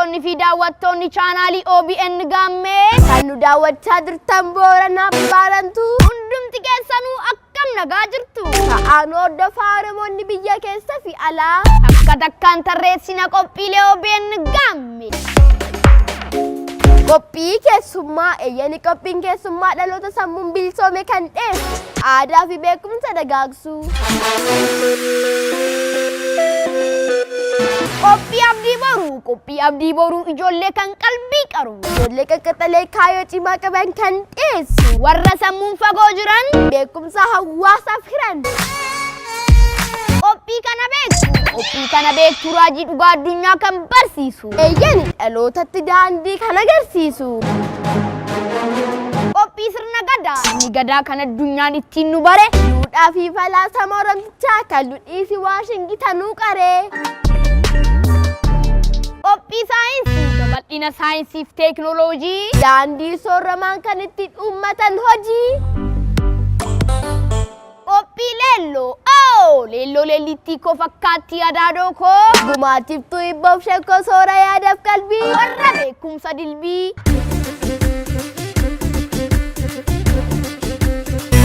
Hordoftoonni fi daawwattoonni chaanaalii OBN Gaammee kan nu daawwachaa jirtan Booranaa Baarantu hundumti keessanuu akkam nagaa jirtu. Ta'aan hordofaa Oromoonni biyya keessa fi alaa akka takkaan tarreessina qophiilee OBN Gaammee. Qophii keessummaa eeyyani qophiin keessummaa dhaloota sammuun bilsoome kan dheessu aadaa fi beekumsa dagaagsu. Qophii abdii boruu ijoollee kan qalbii qaru. Ijoollee qaqqaxalee kaayoo cimaa qaban kan dheessu. Warra sammuun fagoo jiran beekumsa hawaasaaf hiran. Qophii kana beektu raajii dhugaa addunyaa kan barsiisu. Eeyyani dhalootatti daandii kan agarsiisu. Qophii sirna gadaa. Inni gadaa kan addunyaan ittiin nu bare. Duudhaa fi falaasama Oromichaa kan nu dhiisi Waashingitanuu qaree. Qophii saayinsii. Babal'ina saayinsiif teekinooloojii. Daandii sooramaan kan ittiin uummatan hojii. Qophii leelloo. Leelloo leellittii koo fakkaatti yadaadoo koo. Gumaatiiftuu hibboof sheekoo soora yaadaaf qalbii. Warra beekumsa dilbii.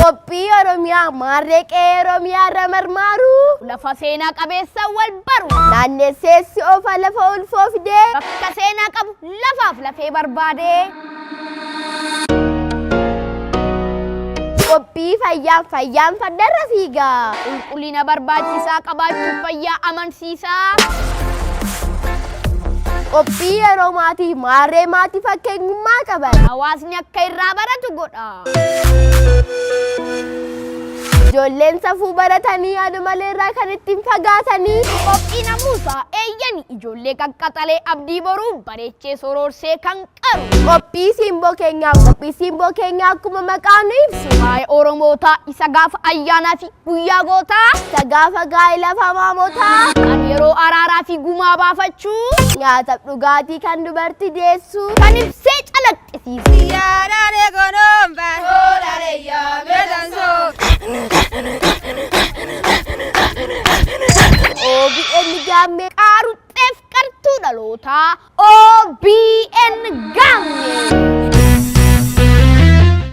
Qophii Oromiyaa maarree qe'ee Oromiyaa irra marmaaru. Lafa seenaa qabeessa wal baru. Naannesseessi oofa lafa ulfoo fidee. Bakka seenaa qabu lafaaf lafee barbaadee. Qophii fayyaan fardarra fiigaa. Qulqullina barbaachisaa qabaachuuf fayyaa amansiisaa. Qophii yeroo maatii maarree maatii fakkeenyummaa qaban. Hawaasni akka irraa baratu godha. Ijoolleen safuu baratanii yaadu malee irraa kan ittiin fagaatanii. Qophii namuusaa eeyyani ijoollee qaqqaxalee abdii boruu bareechee soroorsee kan qabu. Qophii simboo keenyaa akkuma maqaan nu ibsu. Waa'ee Oromootaa isa gaafa ayyaanaa fi guyyaa gootaa. Isa gaafa gaa'ela famaamotaa. Kan yeroo araaraa fi gumaa baafachuu. Nyaataaf dhugaatii kan dubartii deessu. Kan ibsee calaqqisiisu. Yaadaan eegonoon baasoolee yaameetan soo. OBN Gaammee qaaruxxeef qartuu dhalootaa OBN Gaammee.